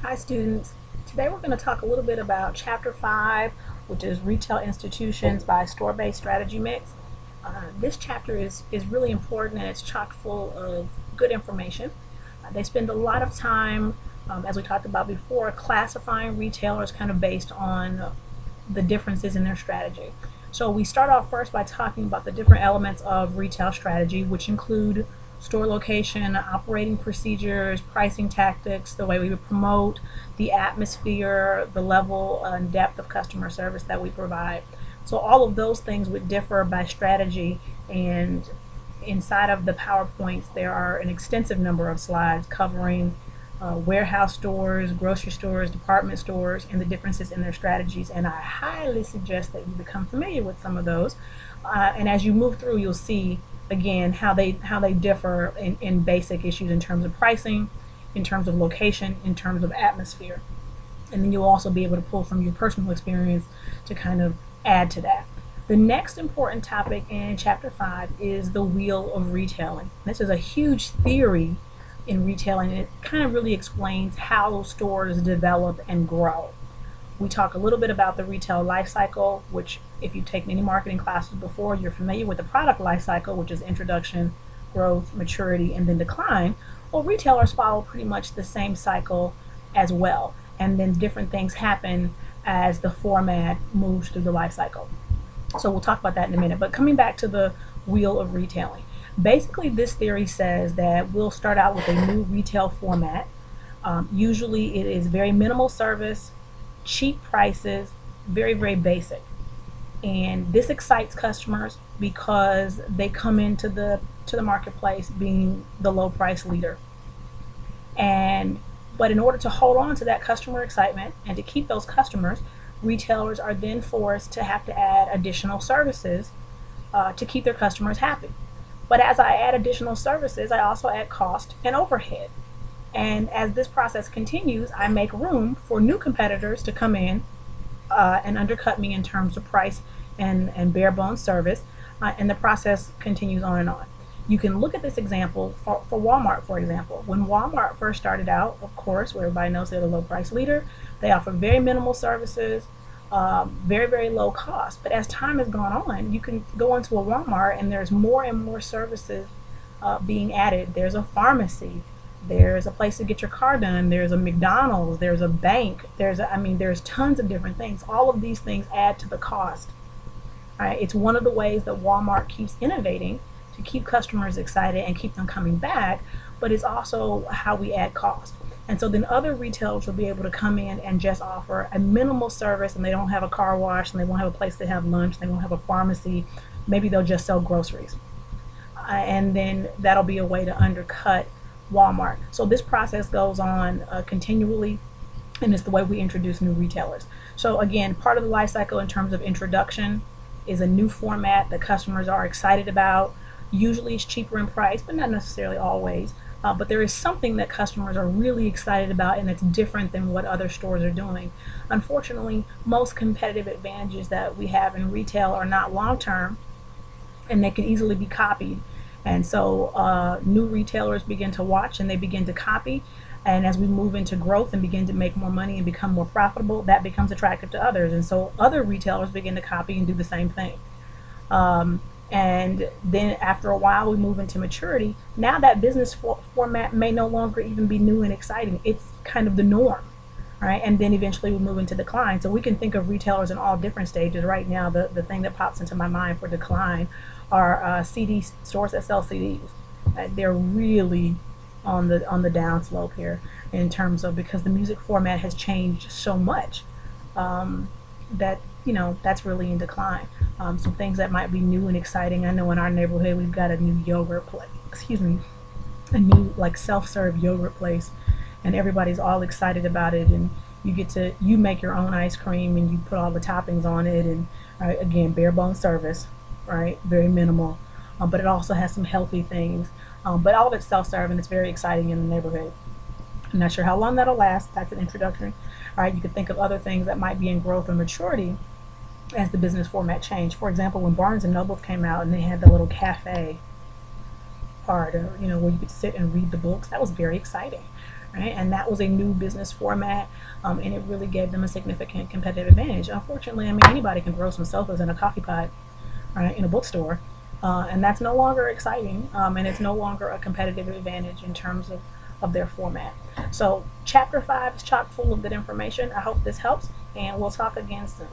Hi students. Today we're going to talk a little bit about Chapter 5, which is Retail Institutions by Store-Based Strategy Mix. This chapter is really important and it's chock full of good information. They spend a lot of time, as we talked about before, classifying retailers kind of based on the differences in their strategy. So we start off first by talking about the different elements of retail strategy, which include store location, operating procedures, pricing tactics, the way we would promote, the atmosphere, the level and depth of customer service that we provide. So all of those things would differ by strategy, and inside of the PowerPoints there are an extensive number of slides covering warehouse stores, grocery stores, department stores, and the differences in their strategies. And I highly suggest that you become familiar with some of those. And as you move through, you'll see again how they differ in basic issues in terms of pricing, in terms of location, in terms of atmosphere. And then you'll also be able to pull from your personal experience to kind of add to that. The next important topic in Chapter 5 is the wheel of retailing. This is a huge theory in retailing, and it kind of really explains how stores develop and grow. We talk a little bit about the retail life cycle, which if you've taken any marketing classes before, you're familiar with the product life cycle, which is introduction, growth, maturity, and then decline. Well, retailers follow pretty much the same cycle as well, and then different things happen as the format moves through the life cycle. So we'll talk about that in a minute. But coming back to the wheel of retailing, basically this theory says that we'll start out with a new retail format. Usually it is very minimal service, cheap prices, very, very basic. And this excites customers because they come into the marketplace being the low price leader. But in order to hold on to that customer excitement and to keep those customers, retailers are then forced to have to add additional services to keep their customers happy. But as I add additional services, I also add cost and overhead. And as this process continues, I make room for new competitors to come in and undercut me in terms of price and bare bones service. And the process continues on and on. You can look at this example for Walmart, for example. When Walmart first started out, of course, where everybody knows they're the low price leader, they offer very minimal services, very, very low cost. But as time has gone on, you can go into a Walmart and there's more and more services being added. There's a pharmacy, there's a place to get your car done, there's a McDonald's, there's a bank, there's tons of different things. All of these things add to the cost. All right, it's one of the ways that Walmart keeps innovating to keep customers excited and keep them coming back, but it's also how we add cost. And so then other retailers will be able to come in and just offer a minimal service, and they don't have a car wash, and they won't have a place to have lunch, they won't have a pharmacy, maybe they'll just sell groceries. And then that'll be a way to undercut Walmart. So this process goes on continually, and it's the way we introduce new retailers. So again, part of the life cycle in terms of introduction is a new format that customers are excited about. Usually it's cheaper in price, but not necessarily always. But there is something that customers are really excited about, and it's different than what other stores are doing. Unfortunately, most competitive advantages that we have in retail are not long-term, and they can easily be copied. And so new retailers begin to watch and they begin to copy. And as we move into growth and begin to make more money and become more profitable, that becomes attractive to others. And so other retailers begin to copy and do the same thing. And then after a while we move into maturity. Now that business format may no longer even be new and exciting. It's kind of the norm, right? And then eventually we move into decline. So we can think of retailers in all different stages. Right now the thing that pops into my mind for decline are CD stores that sell CDs. They're really on the down slope here in terms of, because the music format has changed so much that that's really in decline. Some things that might be new and exciting. I know in our neighborhood we've got a new yogurt place, a new like self-serve yogurt place, and everybody's all excited about it, and you make your own ice cream and you put all the toppings on it, and again, bare bone service, right? Very minimal, but it also has some healthy things, but all of it's self-serve and it's very exciting in the neighborhood. I'm not sure how long that'll last. That's an introduction. All right, you could think of other things that might be in growth or maturity as the business format changed. For example, when Barnes and Noble came out and they had the little cafe part, or where you could sit and read the books, that was very exciting, right? And that was a new business format, and it really gave them a significant competitive advantage. Unfortunately, I mean, anybody can throw some sofas in a coffee pot, right, in a bookstore, and that's no longer exciting, and it's no longer a competitive advantage in terms of their format. So chapter 5 is chock full of good information. I hope this helps, and we'll talk again soon.